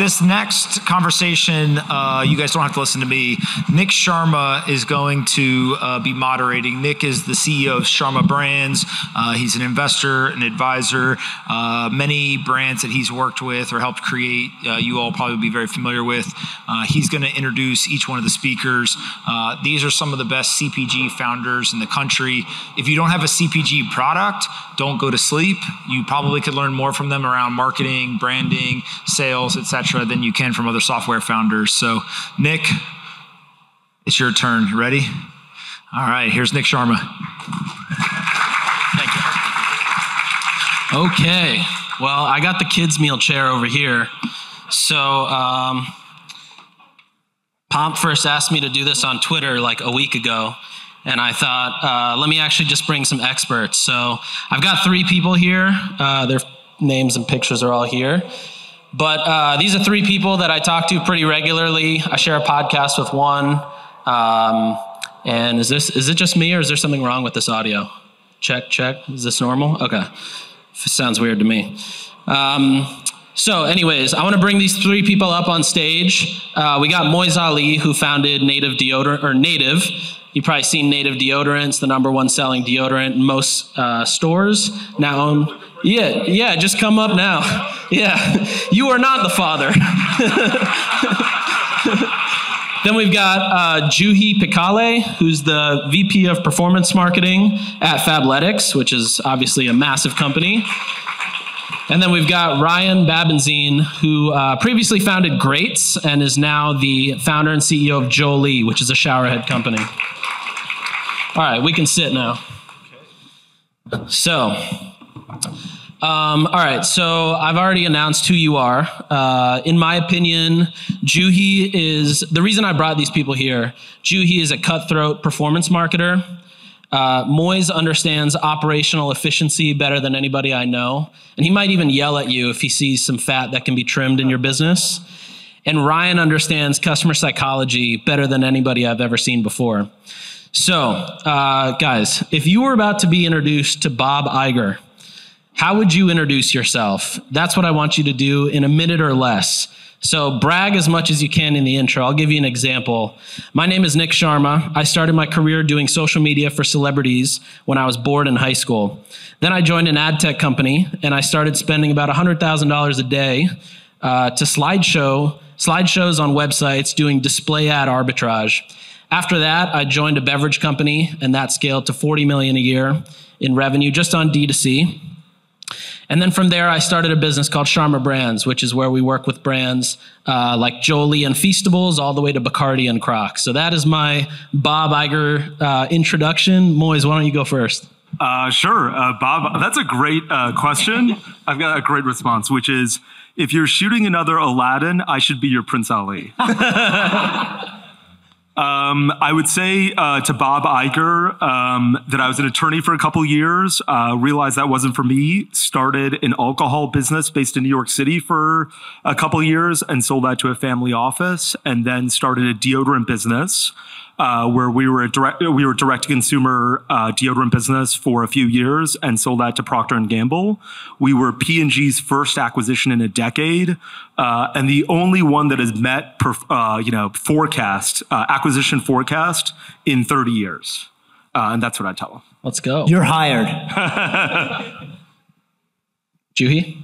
this next conversation, you guys don't have to listen to me. Nik Sharma is going to be moderating. Nik is the CEO of Sharma Brands. He's an investor, an advisor. Many brands that he's worked with or helped create, you all probably be very familiar with. He's going to introduce each one of the speakers. These are some of the best CPG founders in the country. If you don't have a CPG product, don't go to sleep. You probably could learn more from them around marketing, branding, sales, etc., than you can from other software founders. So, Nik, it's your turn. You ready? All right, here's Nik Sharma. Thank you. Okay, well, I got the kids' meal chair over here. So, Pomp first asked me to do this on Twitter like a week ago. And I thought, let me actually just bring some experts. So I've got 3 people here. Their names and pictures are all here. But these are 3 people that I talk to pretty regularly. I share a podcast with one. And is it just me or is there something wrong with this audio? Check. Is this normal? Okay. Sounds weird to me. So anyways, I want to bring these 3 people up on stage. We got Moiz Ali, who founded Native Deodorant, or Native. You've probably seen Native deodorants, the #1 selling deodorant in most stores. Now, yeah, just come up now. Yeah, you are not the father. Then we've got Juhi Pikale, who's the VP of Performance Marketing at Fabletics, which is obviously a massive company. And then we've got Ryan Babenzien, who previously founded Greats and is now the founder and CEO of Jolie, which is a showerhead company. All right, we can sit now. So, all right, so I've already announced who you are. In my opinion, Juhi is, the reason I brought these people here, Juhi is a cutthroat performance marketer. Moiz understands operational efficiency better than anybody I know. And he might even yell at you if he sees some fat that can be trimmed in your business. And Ryan understands customer psychology better than anybody I've ever seen before. So, guys, if you were about to be introduced to Bob Iger, how would you introduce yourself? That's what I want you to do in a minute or less. So brag as much as you can in the intro. I'll give you an example. My name is Nik Sharma. I started my career doing social media for celebrities when I was bored in high school. Then I joined an ad tech company and I started spending about $100,000 a day to slideshows on websites doing display ad arbitrage. After that, I joined a beverage company and that scaled to $40 million a year in revenue just on D2C. And then from there, I started a business called Sharma Brands, which is where we work with brands like Jolie and Feastables, all the way to Bacardi and Crocs. So that is my Bob Iger introduction. Moiz, why don't you go first? Sure, Bob, that's a great question. I've got a great response, which is, if you're shooting another Aladdin, I should be your Prince Ali. I would say to Bob Iger that I was an attorney for a couple years, realized that wasn't for me, started an alcohol business based in New York City for a couple years and sold that to a family office, and then started a deodorant business where we were direct-to-consumer deodorant business for a few years and sold that to Procter & Gamble. We were P&G's first acquisition in a decade, and the only one that has met acquisition forecast in 30 years. And that's what I tell them. Let's go. You're hired. Juhi?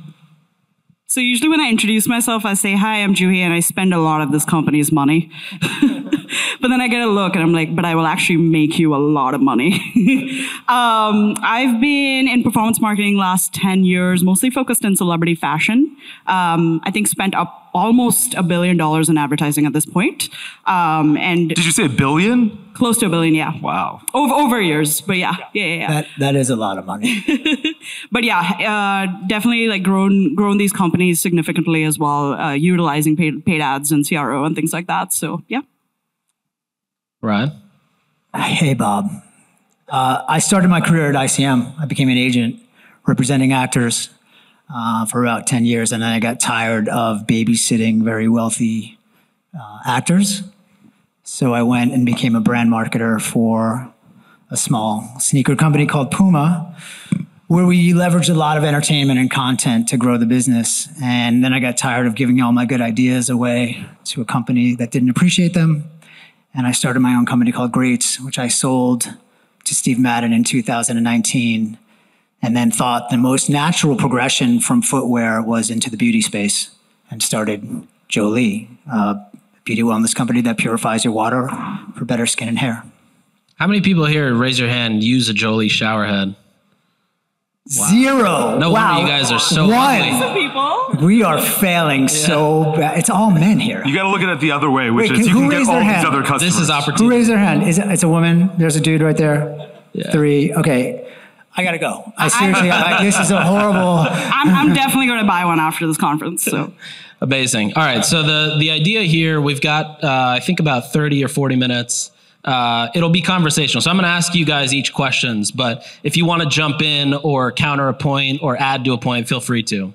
So usually when I introduce myself, I say, hi, I'm Juhi, and I spend a lot of this company's money. But then I get a look and I'm like, but I will actually make you a lot of money. I've been in performance marketing last 10 years, mostly focused in celebrity fashion. I think spent up almost $1 billion in advertising at this point. And did you say $1 billion? Close to $1 billion, yeah. Wow. Over years, but yeah. That is a lot of money. But yeah, definitely like grown these companies significantly as well, utilizing paid ads and CRO and things like that. So yeah. Ryan? Hey, Bob. I started my career at ICM. I became an agent representing actors for about 10 years, and then I got tired of babysitting very wealthy actors. So I went and became a brand marketer for a small sneaker company called Puma, where we leveraged a lot of entertainment and content to grow the business. And then I got tired of giving all my good ideas away to a company that didn't appreciate them. And I started my own company called Greats, which I sold to Steve Madden in 2019. And then thought the most natural progression from footwear was into the beauty space and started Jolie, a beauty wellness company that purifies your water for better skin and hair. How many people here, raise your hand, use a Jolie shower head? Wow. Zero. No wonder you guys are so ugly. Some people. We are failing so bad. It's all men here. You got to look at it the other way, which Wait, is you who can get raised all their these hand? other customers. This is Who opportunity. raised their hand? It's a woman. There's a dude right there. Yeah. 3. Okay. I gotta go. I seriously, this is a horrible. I'm definitely going to buy one after this conference. So Amazing. All right. So the idea here, we've got, I think about 30 or 40 minutes. It'll be conversational. So I'm going to ask you guys each questions, but if you want to jump in or counter a point or add to a point, feel free to.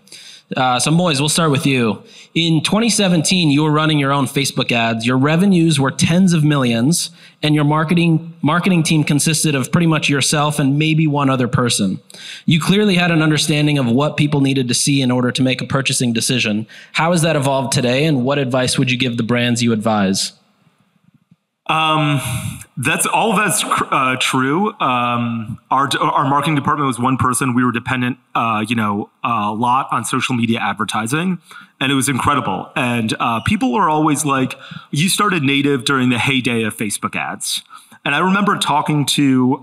So Moiz, we'll start with you. In 2017, you were running your own Facebook ads. Your revenues were tens of millions, and your marketing team consisted of pretty much yourself and maybe one other person. You clearly had an understanding of what people needed to see in order to make a purchasing decision. How has that evolved today, and what advice would you give the brands you advise? That's true. Our marketing department was one person. We were dependent, a lot on social media advertising, and it was incredible. And people are always like, you started native during the heyday of Facebook ads. And I remember talking to,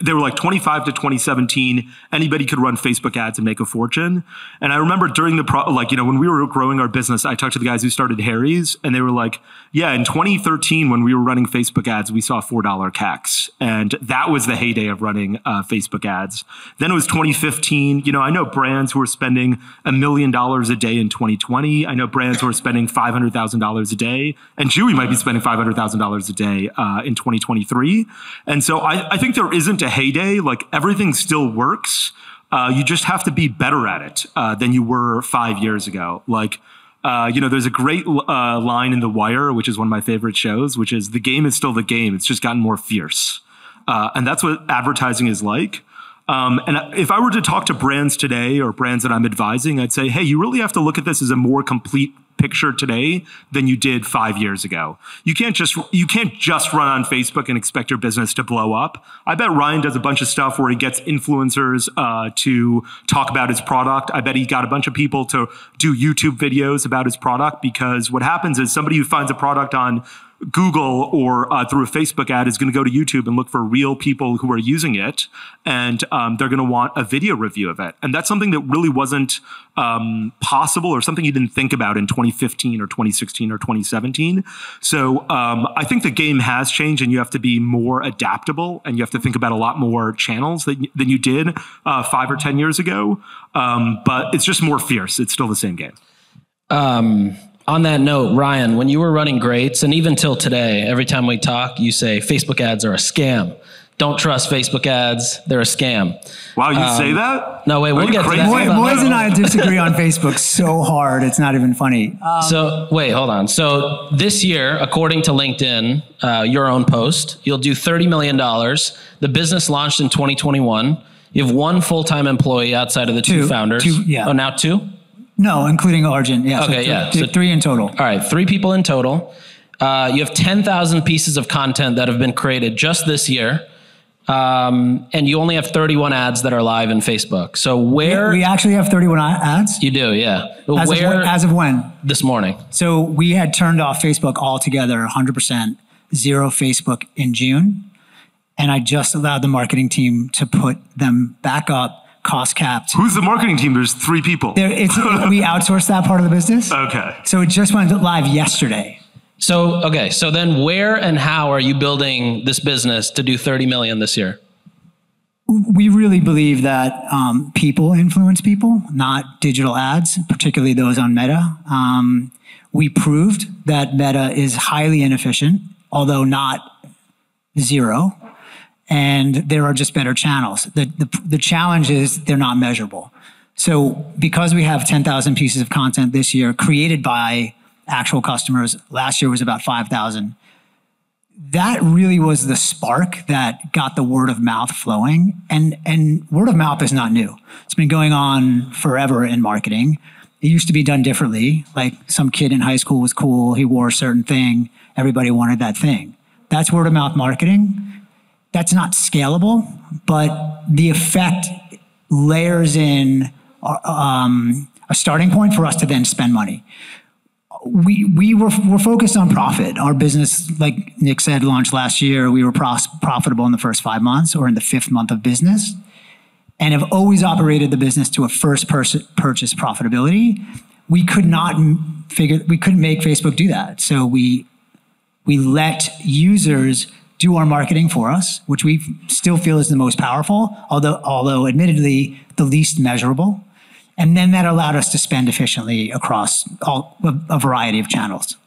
they were like 25 to 2017, anybody could run Facebook ads and make a fortune. And I remember during when we were growing our business, I talked to the guys who started Harry's, and they were like, yeah, in 2013, when we were running Facebook ads, we saw $4 CACs. And that was the heyday of running Facebook ads. Then it was 2015. I know brands who were spending $1 million a day in 2020. I know brands who are spending $500,000 a day. And Juhi might be spending $500,000 a day in 2023. And so I think there isn't a heyday. Like, everything still works. You just have to be better at it than you were 5 years ago. There's a great line in The Wire, which is one of my favorite shows, which is, the game is still the game. It's just gotten more fierce. And that's what advertising is like. And if I were to talk to brands today or brands that I'm advising, I'd say, hey, you really have to look at this as a more complete picture today than you did 5 years ago. You can't just run on Facebook and expect your business to blow up. I bet Ryan does a bunch of stuff where he gets influencers to talk about his product. I bet he got a bunch of people to do YouTube videos about his product, because what happens is somebody who finds a product on Google or through a Facebook ad is going to go to YouTube and look for real people who are using it, and they're going to want a video review of it. And that's something that really wasn't possible, or something you didn't think about in 2015 or 2016 or 2017. So I think the game has changed, and you have to be more adaptable, and you have to think about a lot more channels than you did 5 or 10 years ago. But it's just more fierce. It's still the same game. On that note, Ryan, when you were running Greats, and even till today, every time we talk, you say Facebook ads are a scam. Don't trust Facebook ads. They're a scam. Wow, you say that? No, wait, we'll get to that. Moiz and I disagree on Facebook so hard, it's not even funny. Hold on. So this year, according to LinkedIn, your own post, you'll do $30 million. The business launched in 2021. You have one full-time employee outside of the two founders. Yeah. Oh, now 2? No, including Arjun. Yeah. Okay, so 3 in total. All right, 3 people in total. You have 10,000 pieces of content that have been created just this year. And you only have 31 ads that are live in Facebook. So where... We actually have 31 ads? You do, yeah. As of when? This morning. So we had turned off Facebook altogether, 100%, 0 Facebook in June. And I just allowed the marketing team to put them back up, cost capped. Who's the marketing team? There's 3 people. We outsourced that part of the business. Okay. So it just went live yesterday. So then where and how are you building this business to do 30 million this year? We really believe that people influence people, not digital ads, particularly those on Meta. We proved that Meta is highly inefficient, although not 0. And there are just better channels. The challenge is they're not measurable. So because we have 10,000 pieces of content this year created by actual customers, last year was about 5,000. that really was the spark that got the word of mouth flowing. And word of mouth is not new. It's been going on forever in marketing. It used to be done differently. Like some kid in high school was cool. He wore a certain thing. Everybody wanted that thing. That's word of mouth marketing. That's not scalable, but the effect layers in a starting point for us to then spend money. We're focused on profit. Our business, like Nik said, launched last year. We were profitable in the first 5 months or in the 5th month of business, and have always operated the business to a first purchase profitability. We couldn't make Facebook do that. So we let users do our marketing for us, which we still feel is the most powerful, although admittedly the least measurable. And then that allowed us to spend efficiently across a variety of channels.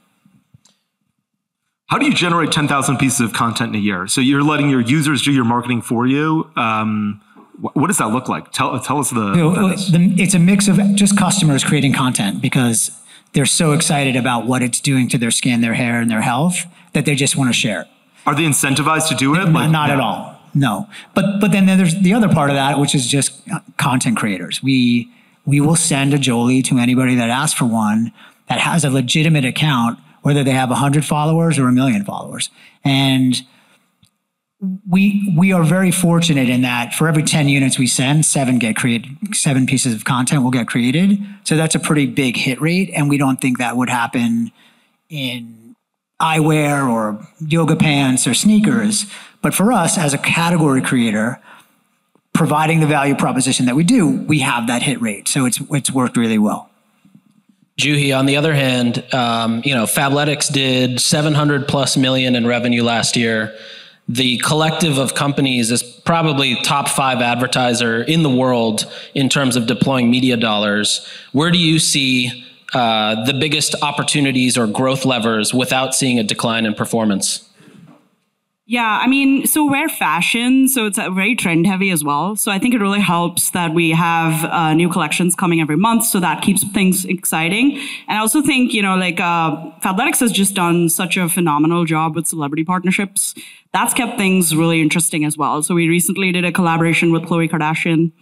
How do you generate 10,000 pieces of content in a year? So you're letting your users do your marketing for you. What does that look like? Tell us it's a mix of just customers creating content because they're so excited about what it's doing to their skin, their hair, and their health that they just want to share it. Are they incentivized to do it? Not at all. No. But then there's the other part of that, which is just content creators. We will send a Jolie to anybody that asks for one that has a legitimate account, whether they have 100 followers or 1 million followers. And we are very fortunate in that for every 10 units we send, 7 get created, 7 pieces of content will get created. So that's a pretty big hit rate. And we don't think that would happen in eyewear or yoga pants or sneakers. But for us as a category creator, providing the value proposition that we do, we have that hit rate. So it's worked really well. Juhi, on the other hand, Fabletics did 700 plus million in revenue last year. The collective of companies is probably top 5 advertiser in the world in terms of deploying media dollars. Where do you see the biggest opportunities or growth levers without seeing a decline in performance? Yeah, I mean, so we're fashion, so it's very trend heavy as well. So I think it really helps that we have new collections coming every month. So that keeps things exciting. And I also think, Fabletics has just done such a phenomenal job with celebrity partnerships. That's kept things really interesting as well. So we recently did a collaboration with Khloe Kardashian.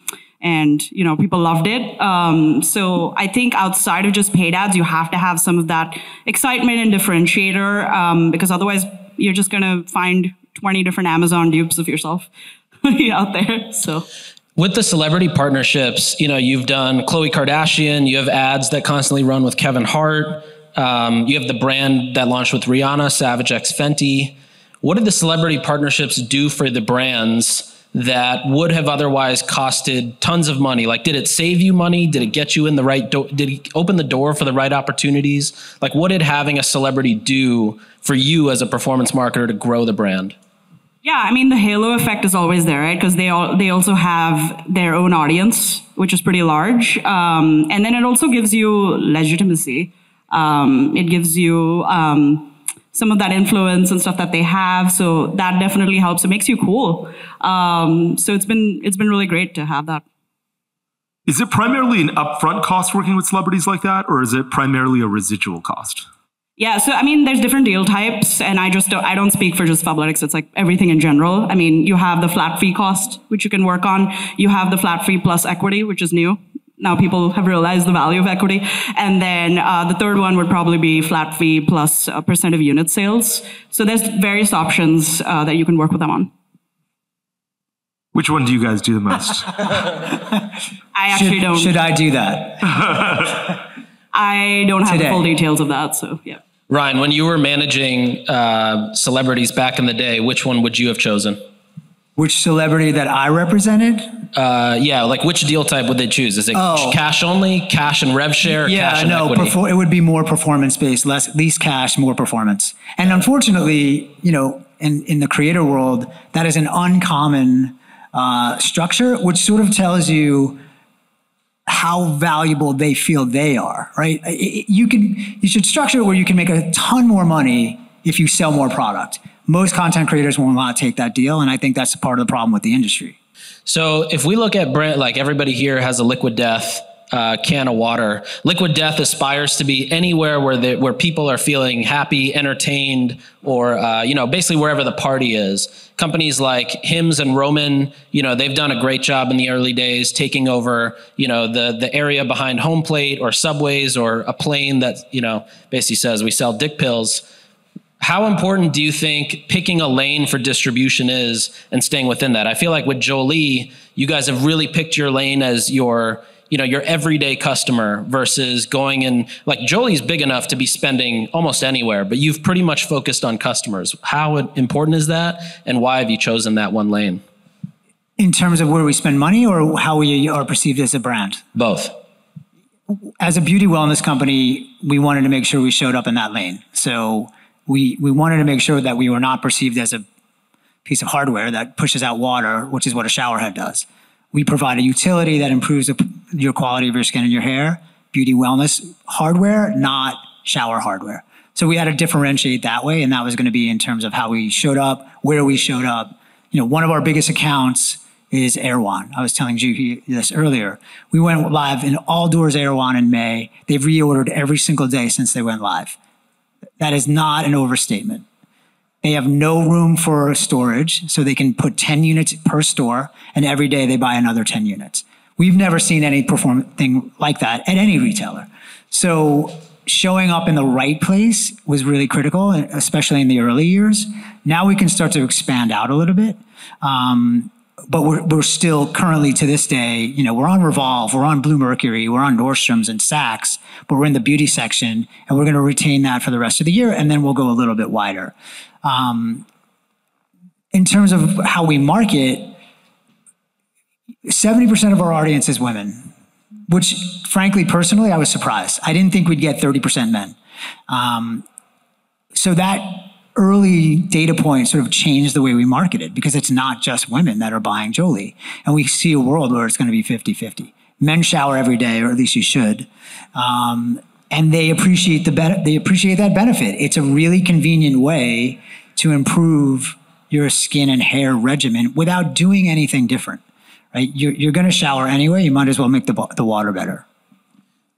And, people loved it. So I think outside of just paid ads, you have to have some of that excitement and differentiator because otherwise you're just going to find 20 different Amazon dupes of yourself out there. So with the celebrity partnerships, you've done Khloe Kardashian, you have ads that constantly run with Kevin Hart. You have the brand that launched with Rihanna, Savage X Fenty. What did the celebrity partnerships do for the brands that would have otherwise costed tons of money? Like, did it save you money? Did it get you in the right door? Did it open the door for the right opportunities? Like, what did having a celebrity do for you as a performance marketer to grow the brand? Yeah, I mean, the halo effect is always there, right? Because they also have their own audience, which is pretty large. And then it also gives you legitimacy. It gives you some of that influence and stuff that they have. So that definitely helps. It makes you cool. So it's been really great to have that. Is it primarily an upfront cost working with celebrities like that, or is it primarily a residual cost? Yeah, so I mean, there's different deal types, and I don't speak for just Fabletics. It's like everything in general. I mean, you have the flat fee cost, which you can work on. You have the flat fee plus equity, which is new. Now people have realized the value of equity. And then the third one would probably be flat fee plus a % of unit sales. So there's various options that you can work with them on. Which one do you guys do the most? I actually don't. Should I do that? I don't have the full details of that, so yeah. Ryan, when you were managing celebrities back in the day, which one would you have chosen? Which celebrity that I represented? Yeah, like which deal type would they choose? Is it cash only, cash and rev share, cash and equity? It would be more performance-based, least cash, more performance. And unfortunately, in the creator world, that is an uncommon structure, which sort of tells you how valuable they feel they are, right? You should structure it where you can make a ton more money if you sell more product. Most content creators will not take that deal, and I think that's part of the problem with the industry. So if we look at brand, like everybody here has a Liquid Death can of water. Liquid Death aspires to be anywhere where people are feeling happy, entertained, or basically wherever the party is. Companies like Hims and Roman, they've done a great job in the early days taking over, the area behind home plate or Subways or a plane that, basically says we sell dick pills. How important do you think picking a lane for distribution is and staying within that? I feel like with Jolie, you guys have really picked your lane as your everyday customer versus going in, like Jolie's big enough to be spending almost anywhere, but you've pretty much focused on customers. How important is that? And why have you chosen that one lane? In terms of where we spend money or how we are perceived as a brand? Both. As a beauty wellness company, we wanted to make sure we showed up in that lane. So we wanted to make sure that we were not perceived as a piece of hardware that pushes out water, which is what a shower head does. We provide a utility that improves your quality of your skin and your hair, beauty wellness hardware, not shower hardware. So we had to differentiate that way, and that was going to be in terms of how we showed up, where we showed up. One of our biggest accounts is Erewhon. I was telling Juhi this earlier. We went live in all doors Erewhon in May. They've reordered every single day since they went live. That is not an overstatement. They have no room for storage, so they can put 10 units per store, and every day they buy another 10 units. We've never seen any thing like that at any retailer. So showing up in the right place was really critical, especially in the early years. Now we can start to expand out a little bit. But we're still currently to this day, we're on Revolve, we're on Blue Mercury, we're on Nordstrom's and Saks, but we're in the beauty section, and we're going to retain that for the rest of the year, and then we'll go a little bit wider. In terms of how we market, 70% of our audience is women, which frankly, personally, I was surprised. I didn't think we'd get 30% men. So that early data point sort of changed the way we marketed, because it's not just women that are buying Jolie. And we see a world where it's going to be 50-50. Men shower every day, or at least you should. And they appreciate that benefit. It's a really convenient way to improve your skin and hair regimen without doing anything different, right? You're going to shower anyway. You might as well make the water better.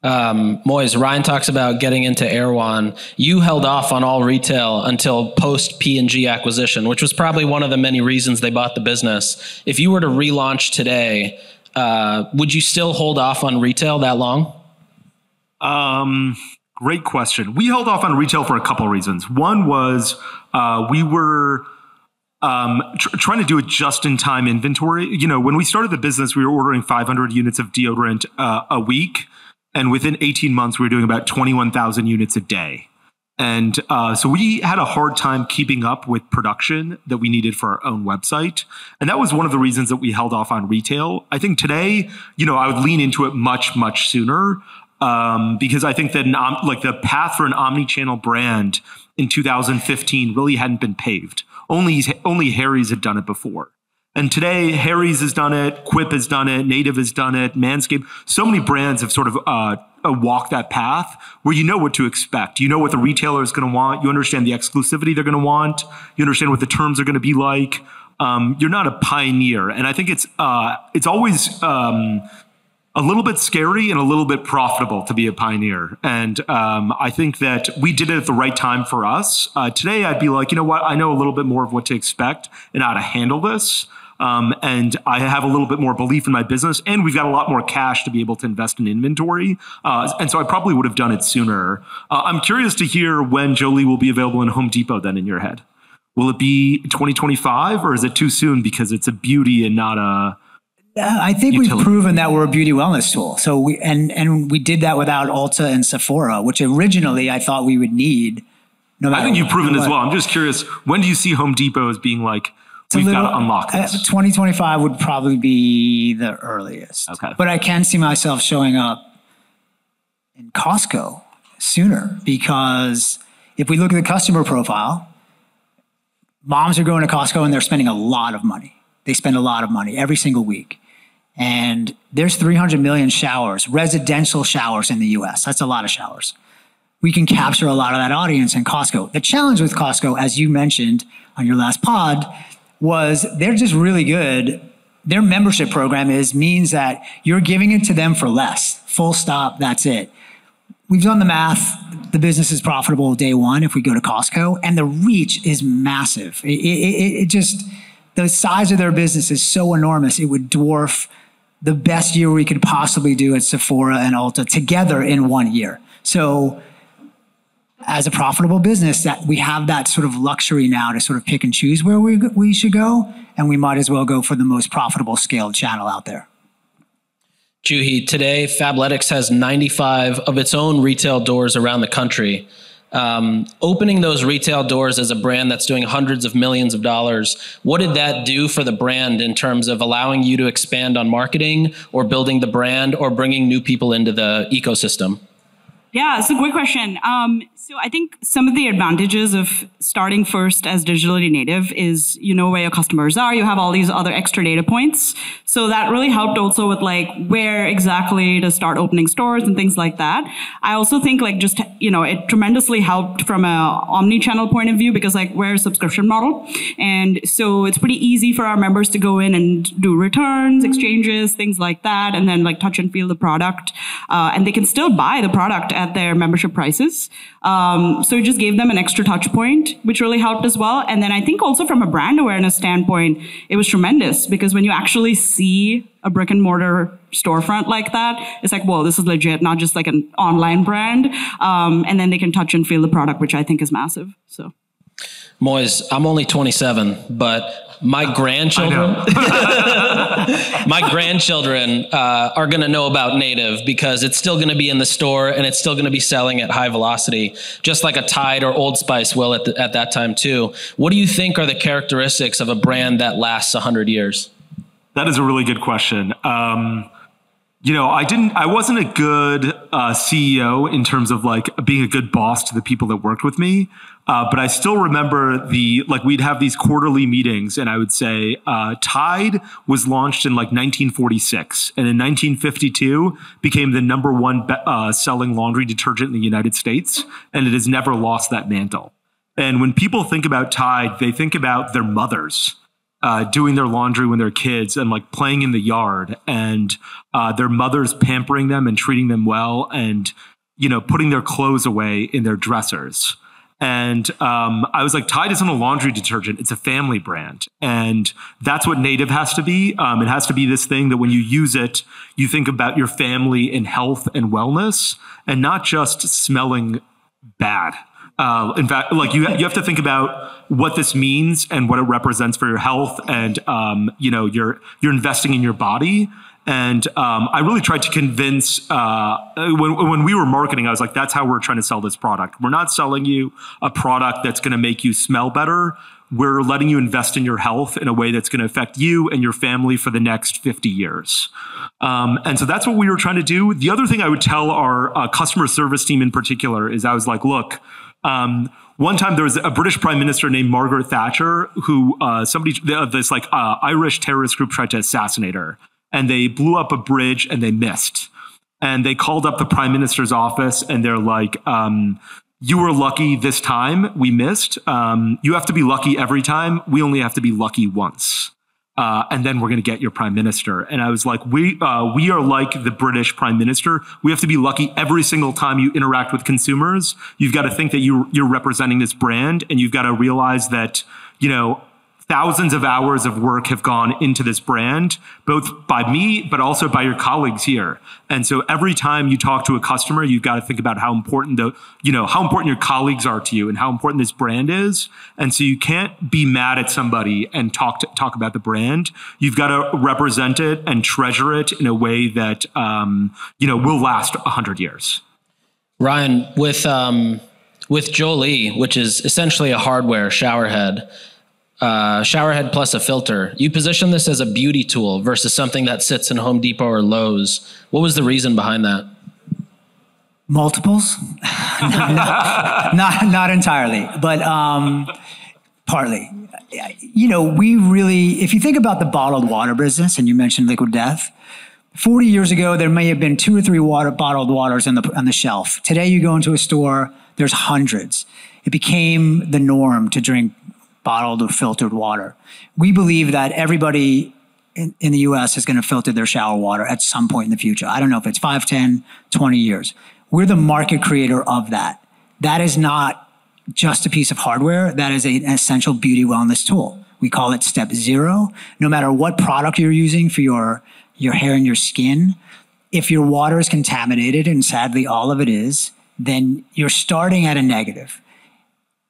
Moiz, Ryan talks about getting into Erewhon. You held off on all retail until post P&G acquisition, which was probably one of the many reasons they bought the business. If you were to relaunch today, would you still hold off on retail that long? Great question. We held off on retail for a couple of reasons. One was we were trying to do a just-in-time inventory. When we started the business, we were ordering 500 units of deodorant a week. And within 18 months, we were doing about 21,000 units a day. And so we had a hard time keeping up with production that we needed for our own website. And that was one of the reasons that we held off on retail. I think today, I would lean into it much, much sooner because I think that the path for an omni-channel brand in 2015 really hadn't been paved. Only Harry's had done it before. And today, Harry's has done it, Quip has done it, Native has done it, Manscaped. So many brands have sort of walked that path where you know what to expect. You know what the retailer is going to want. You understand the exclusivity they're going to want. You understand what the terms are going to be like. You're not a pioneer. And I think it's always a little bit scary and a little bit profitable to be a pioneer. And I think that we did it at the right time for us. Today, I'd be like, you know what? I know a little bit more of what to expect and how to handle this. And I have a little bit more belief in my business, and we've got a lot more cash to be able to invest in inventory. And so I probably would have done it sooner. I'm curious to hear when Jolie will be available in Home Depot then in your head. Will it be 2025 or is it too soon because it's a beauty and not a I think utility? We've proven that we're a beauty wellness tool. So we did that without Ulta and Sephora, which originally I thought we would need. No matter I think you've proven as well. I'm just curious, when do you see Home Depot as being like, we've got to unlock this? 2025 would probably be the earliest. Okay. But I can see myself showing up in Costco sooner, because if we look at the customer profile, moms are going to Costco and they're spending a lot of money. They spend a lot of money every single week. And there's 300 million showers, residential showers in the US. That's a lot of showers. We can capture a lot of that audience in Costco. The challenge with Costco, as you mentioned on your last pod, was they're just really good their membership program means that you're giving it to them for less. Full stop, that's it. We've done the math. The business is profitable day one if we go to Costco, and the reach is massive. It just, the size of their business is so enormous, it would dwarf the best year we could possibly do at Sephora and Ulta together in 1 year. So as a profitable business, that we have that sort of luxury now to sort of pick and choose where we should go, and we might as well go for the most profitable scaled channel out there. Juhi, today Fabletics has 95 of its own retail doors around the country. Opening those retail doors as a brand that's doing hundreds of millions of dollars, what did that do for the brand in terms of allowing you to expand on marketing or building the brand or bringing new people into the ecosystem? Yeah, it's a great question. So I think some of the advantages of starting first as digitally native is you know where your customers are. You have all these other extra data points. So that really helped also with like where exactly to start opening stores and things like that. I also think like just, you know, it tremendously helped from a omni-channel point of view because like we're a subscription model. And so it's pretty easy for our members to go in and do returns, exchanges, things like that, and then like touch and feel the product. And they can still buy the product at their membership prices. So it just gave them an extra touch point, which really helped as well. And then I think also from a brand awareness standpoint, it was tremendous because when you actually see a brick and mortar storefront like that, it's like, whoa, this is legit, not just like an online brand. And then they can touch and feel the product, which I think is massive. So. Moiz, I'm only 27, but my grandchildren, my grandchildren are going to know about native because it's still going to be in the store and it's still going to be selling at high velocity, just like a Tide or Old Spice will at that time too. What do you think are the characteristics of a brand that lasts 100 years? That is a really good question. You know, I wasn't a good CEO in terms of like being a good boss to the people that worked with me. But I still remember we'd have these quarterly meetings and I would say, Tide was launched in like 1946 and in 1952 became the #1 selling laundry detergent in the United States. And it has never lost that mantle. And when people think about Tide, they think about their mothers. Doing their laundry when they're kids and like playing in the yard and their mothers pampering them and treating them well and, you know, putting their clothes away in their dressers. And I was like, Tide isn't a laundry detergent. It's a family brand. And that's what native has to be. It has to be this thing that when you use it, you think about your family and health and wellness and not just smelling bad. In fact, like you have to think about what this means and what it represents for your health, and you know, you're investing in your body. And I really tried to convince when we were marketing, I was like, that's how we're trying to sell this product. We're not selling you a product that's going to make you smell better. We're letting you invest in your health in a way that's going to affect you and your family for the next 50 years. And so that's what we were trying to do. The other thing I would tell our customer service team in particular is I was like, look, one time there was a British prime minister named Margaret Thatcher who this Irish terrorist group tried to assassinate her, and they blew up a bridge and they missed. And they called up the prime minister's office and they're like, you were lucky this time, we missed. You have to be lucky every time. We only have to be lucky once. And then we're going to get your prime minister. And I was like, we are like the British prime minister. We have to be lucky every single time you interact with consumers. You've got to think that you're representing this brand, and you've got to realize that, you know, thousands of hours of work have gone into this brand, both by me, but also by your colleagues here. And so every time you talk to a customer, you've got to think about how important your colleagues are to you and how important this brand is. And so you can't be mad at somebody and talk about the brand. You've got to represent it and treasure it in a way that, will last 100 years. Ryan, with Jolie, which is essentially a hardware shower head plus a filter, you position this as a beauty tool versus something that sits in Home Depot or Lowe's. What was the reason behind that? Multiples? not entirely, but partly. You know, if you think about the bottled water business, and you mentioned Liquid Death, 40 years ago, there may have been 2 or 3 bottled waters on the shelf. Today, you go into a store, there's hundreds. It became the norm to drink bottled or filtered water. We believe that everybody in the US is going to filter their shower water at some point in the future. I don't know if it's 5, 10, 20 years. We're the market creator of that. That is not just a piece of hardware. That is an essential beauty wellness tool. We call it step 0. No matter what product you're using for your hair and your skin, if your water is contaminated, and sadly all of it is, then you're starting at a negative.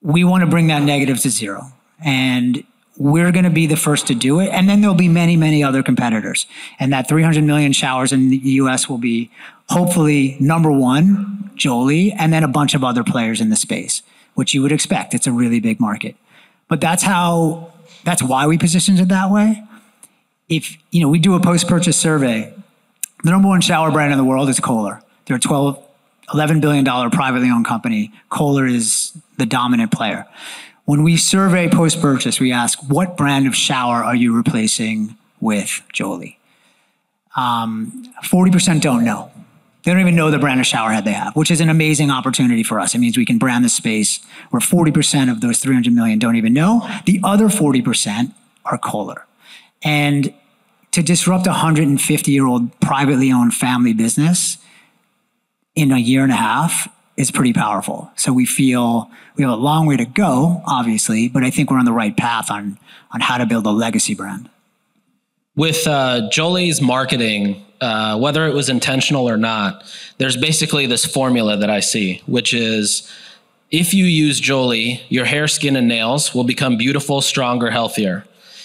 We want to bring that negative to 0. And we're going to be the first to do it. And then there'll be many, many other competitors. And that 300 million showers in the US will be hopefully number 1, Jolie, and then a bunch of other players in the space, which you would expect. It's a really big market. But that's why we positioned it that way. If, we do a post-purchase survey, the number 1 shower brand in the world is Kohler. They're a $11 billion privately owned company. Kohler is the dominant player. When we survey post-purchase, we ask, what brand of shower are you replacing with Jolie? 40% don't know. They don't even know the brand of shower head they have, which is an amazing opportunity for us. It means we can brand the space where 40% of those 300 million don't even know. The other 40% are Kohler. And to disrupt a 150-year-old privately owned family business in a year and a half is pretty powerful. So we feel we have a long way to go, obviously, but I think we're on the right path on how to build a legacy brand. With Jolie's marketing, whether it was intentional or not, there's basically this formula that I see, which is if you use Jolie, your hair, skin, and nails will become beautiful, stronger, healthier.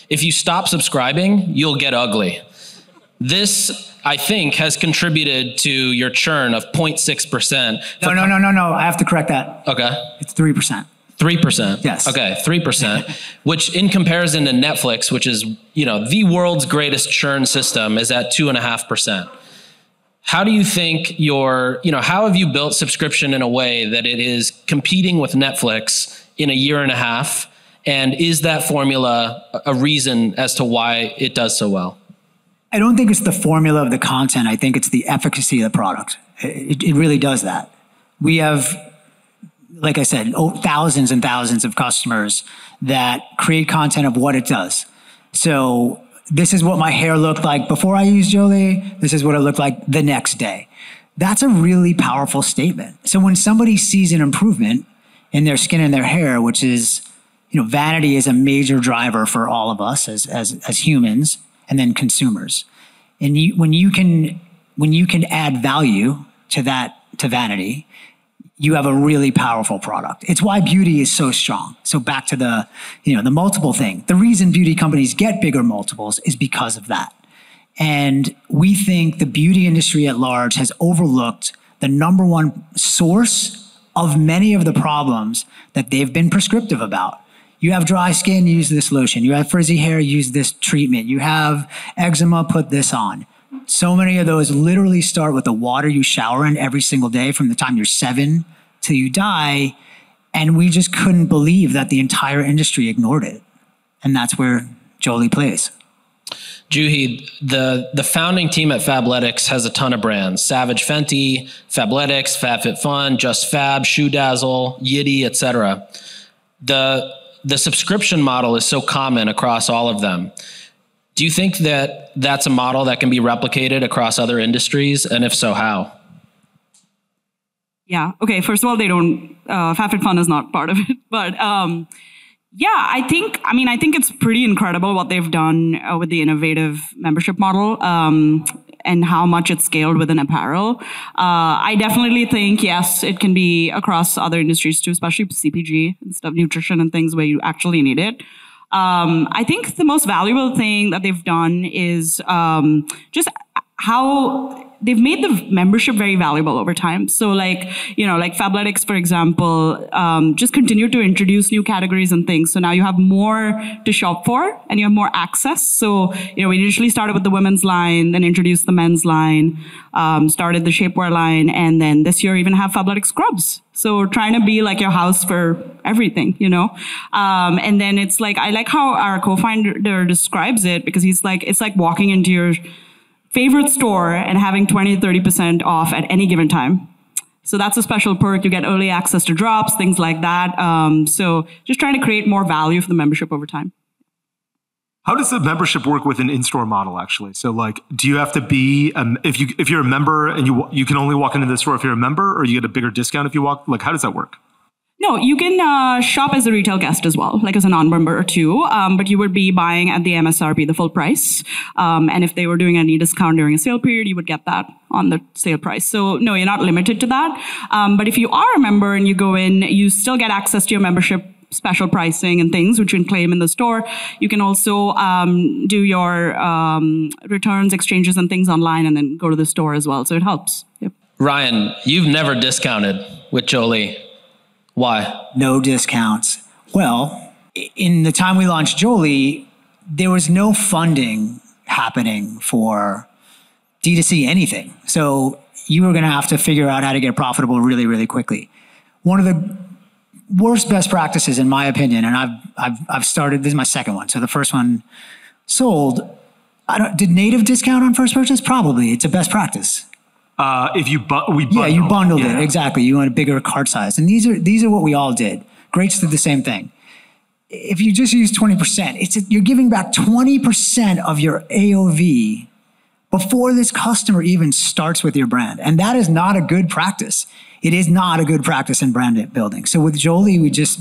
If you stop subscribing, you'll get ugly. This, I think, has contributed to your churn of 0.6%. No. I have to correct that. Okay. It's 3%. 3%? Yes. Okay, 3%, which in comparison to Netflix, which is, the world's greatest churn system, is at 2.5%. How do you think how have you built subscription in a way that it is competing with Netflix in a year and a half? And is that formula a reason as to why it does so well? I don't think it's the formula of the content. I think it's the efficacy of the product. It really does that. We have, like I said, thousands and thousands of customers that create content of what it does. So this is what my hair looked like before I used Jolie. This is what it looked like the next day. That's a really powerful statement. So when somebody sees an improvement in their skin and their hair, which is, vanity is a major driver for all of us as humans, and then consumers. And when you can add value to vanity, you have a really powerful product. It's why beauty is so strong. So back to the multiple thing. The reason beauty companies get bigger multiples is because of that. And we think the beauty industry at large has overlooked the number 1 source of many of the problems that they've been prescriptive about. You have dry skin, use this lotion. You have frizzy hair, use this treatment. You have eczema, put this on. So many of those literally start with the water you shower in every single day from the time you're 7 till you die. And we just couldn't believe that the entire industry ignored it. And that's where Jolie plays. Juhi, the founding team at Fabletics has a ton of brands. Savage Fenty, Fabletics, FabFitFun, Just Fab, Shoe Dazzle, Yitty, etc. The subscription model is so common across all of them. Do you think that that's a model that can be replicated across other industries? And if so, how? Yeah. Okay. First of all, FabFitFun is not part of it, but I think it's pretty incredible what they've done with the innovative membership model. And how much it's scaled within apparel. I definitely think, yes, it can be across other industries too, especially CPG and stuff, nutrition and things where you actually need it. I think the most valuable thing that they've done is just how they've made the membership very valuable over time. So like Fabletics, for example, just continue to introduce new categories and things. So now you have more to shop for and you have more access. So, we initially started with the women's line, then introduced the men's line, started the shapewear line, and then this year even have Fabletics scrubs. So trying to be like your house for everything, and then it's like, I like how our co-founder describes it, because he's like, it's like walking into your favorite store and having 20-30% off at any given time. So that's a special perk. You get early access to drops, things like that. So just trying to create more value for the membership over time. How does the membership work with an in-store model, actually? So, like, do you have to be if you're a member and you can only walk into the store if you're a member, or you get a bigger discount if you walk? Like, how does that work? No, you can shop as a retail guest as well, like as a non-member too. But you would be buying at the MSRP, the full price. And if they were doing any discount during a sale period, you would get that on the sale price. So no, you're not limited to that. But if you are a member and you go in, you still get access to your membership special pricing and things, which you can claim in the store. You can also do your returns, exchanges, and things online, and then go to the store as well. So it helps. Yep. Ryan, you've never discounted with Jolie. Why? No discounts. Well, in the time we launched Jolie, there was no funding happening for D2C anything. So you were going to have to figure out how to get profitable really, really quickly. One of the worst best practices, in my opinion, and I've started, this is my second one. So the first one sold. Did Native discount on first purchase? Probably. It's a best practice. If you bundled. Yeah, you bundled it. Exactly. You want a bigger cart size. And these are what we all did. Greats did the same thing. If you just use 20%, you're giving back 20% of your AOV before this customer even starts with your brand. And that is not a good practice. It is not a good practice in brand building. So with Jolie, we just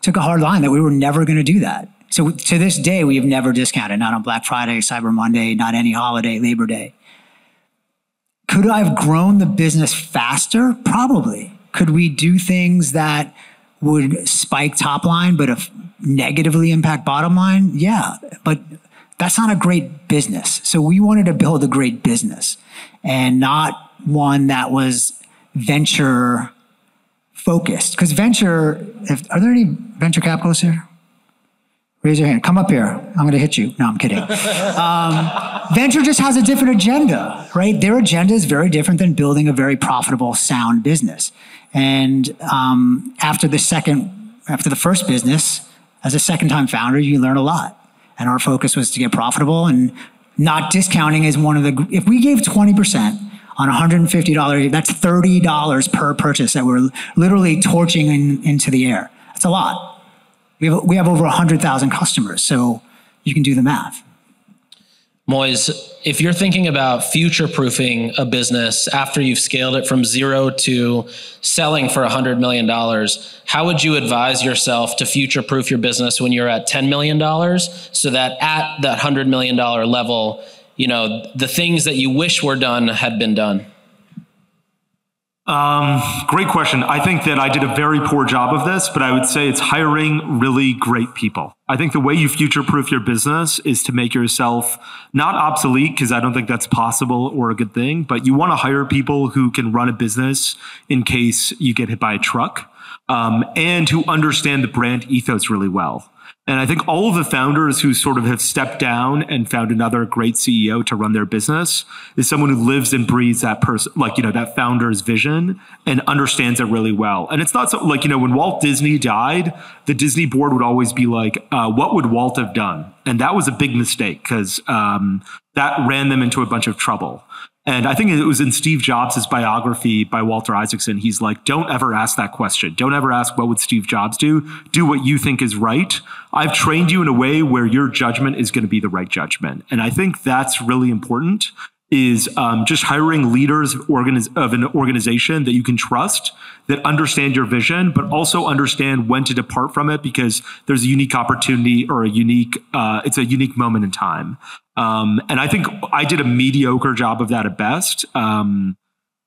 took a hard line that we were never going to do that. So to this day, we have never discounted, not on Black Friday, Cyber Monday, not any holiday, Labor Day. Could I have grown the business faster? Probably. Could we do things that would spike top line, but negatively impact bottom line? Yeah, but that's not a great business. So we wanted to build a great business and not one that was venture focused. Because are there any venture capitalists here? Raise your hand. Come up here. I'm going to hit you. No, I'm kidding. Venture just has a different agenda, right? Their agenda is very different than building a very profitable, sound business. And after the first business, as a second-time founder, you learn a lot. And our focus was to get profitable, and not discounting is one of the. If we gave 20% on $150, that's $30 per purchase that we're literally torching into the air. That's a lot. We have over 100,000 customers, so you can do the math. Moiz, if you're thinking about future-proofing a business after you've scaled it from 0 to selling for $100 million, how would you advise yourself to future-proof your business when you're at $10 million so that at that $100 million level, the things that you wish were done had been done? Great question. I think that I did a very poor job of this, but I would say it's hiring really great people. I think the way you future-proof your business is to make yourself not obsolete, because I don't think that's possible or a good thing, but you want to hire people who can run a business in case you get hit by a truck, and who understand the brand ethos really well. And I think all of the founders who sort of have stepped down and found another great CEO to run their business is someone who lives and breathes that person, that founder's vision and understands it really well. And it's not so when Walt Disney died, the Disney board would always be like, what would Walt have done? And that was a big mistake because that ran them into a bunch of trouble. And I think it was in Steve Jobs' biography by Walter Isaacson. He's like, don't ever ask that question. Don't ever ask, what would Steve Jobs do? Do what you think is right. I've trained you in a way where your judgment is going to be the right judgment. And I think that's really important, is just hiring leaders of an organization that you can trust, that understand your vision, but also understand when to depart from it, because there's a unique opportunity or it's a unique moment in time. And I think I did a mediocre job of that at best.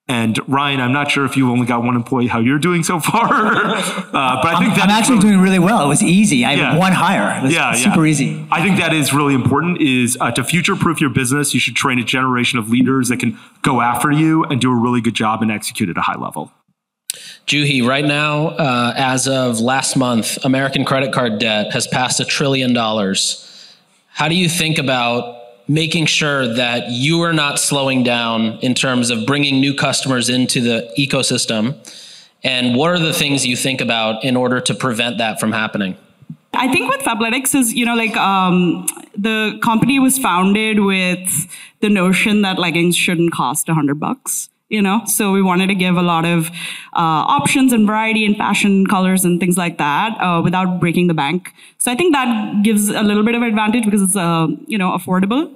And Ryan, I'm not sure if you only got one employee, how you're doing so far. But I think I'm actually doing really well. It was easy. I had one hire. It was super easy. I think that is really important, is to future-proof your business. You should train a generation of leaders that can go after you and do a really good job and execute at a high level. Juhi, right now, as of last month, American credit card debt has passed $1 trillion. How do you think about making sure that you are not slowing down in terms of bringing new customers into the ecosystem? And what are the things you think about in order to prevent that from happening? I think with Fabletics is, the company was founded with the notion that leggings shouldn't cost $100. So we wanted to give a lot of options and variety and fashion colors and things like that without breaking the bank. So I think that gives a little bit of advantage because it's affordable.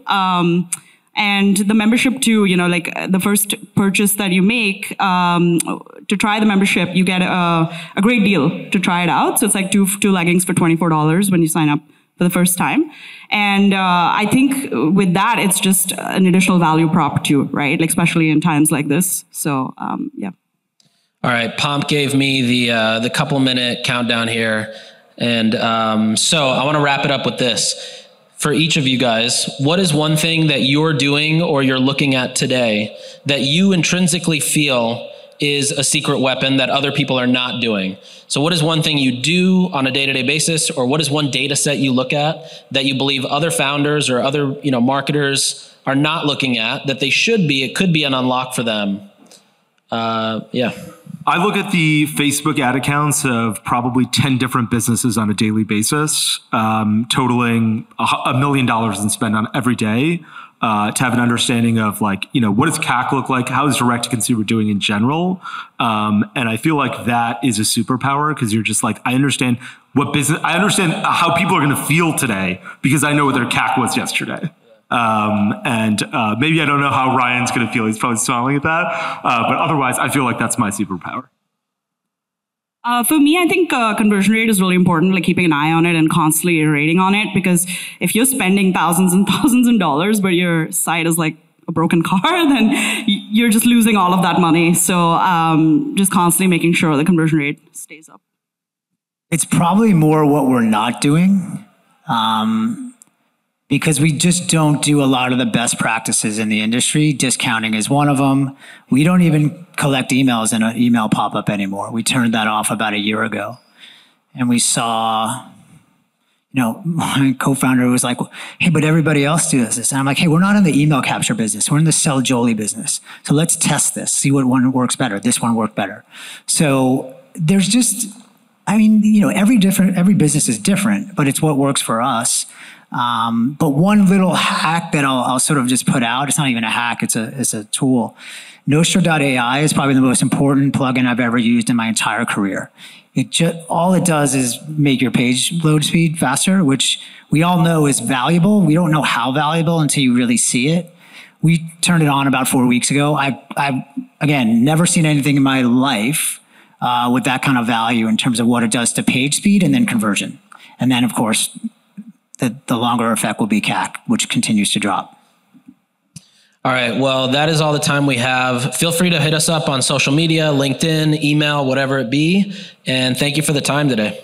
And the membership too, like the first purchase that you make to try the membership, you get a great deal to try it out. So it's like two leggings for $24 when you sign up for the first time. And I think with that, it's just an additional value prop too, right? Like especially in times like this. So yeah. All right, Pomp gave me the couple-minute countdown here. And so I want to wrap it up with this. For each of you guys, what is one thing that you're doing or you're looking at today that you intrinsically feel is a secret weapon that other people are not doing? So what is one thing you do on a day-to-day basis, or what is one data set you look at that you believe other founders or other marketers are not looking at that they should be? It could be an unlock for them. Yeah. I look at the Facebook ad accounts of probably 10 different businesses on a daily basis, totaling $1 million in spend on every day, to have an understanding of what does CAC look like? How is direct to consumer doing in general? And I feel like that is a superpower because you're just like, I understand how people are going to feel today because I know what their CAC was yesterday. And maybe I don't know how Ryan's going to feel. He's probably smiling at that. But otherwise, I feel like that's my superpower. For me, I think conversion rate is really important, like keeping an eye on it and constantly iterating on it. Because if you're spending thousands and thousands of dollars, but your site is like a broken car, then you're just losing all of that money. So just constantly making sure the conversion rate stays up. It's probably more what we're not doing. Because we just don't do a lot of the best practices in the industry. Discounting is one of them. We don't even collect emails in an email pop-up anymore. We turned that off about a year ago. And we saw, my co-founder was like, hey, but everybody else does this. And I'm like, hey, we're not in the email capture business. We're in the sell Jolie business. So let's test this, see what one works better. This one worked better. So there's just, every business is different, but it's what works for us. But one little hack that I'll sort of just put out, it's not even a hack, it's a tool. Nostro.ai is probably the most important plugin I've ever used in my entire career. All it does is make your page load speed faster, which we all know is valuable. We don't know how valuable until you really see it. We turned it on about 4 weeks ago. I've again, never seen anything in my life with that kind of value in terms of what it does to page speed and then conversion. And then, of course, the longer effect will be CAC, which continues to drop. All right. Well, that is all the time we have. Feel free to hit us up on social media, LinkedIn, email, whatever it be. And thank you for the time today.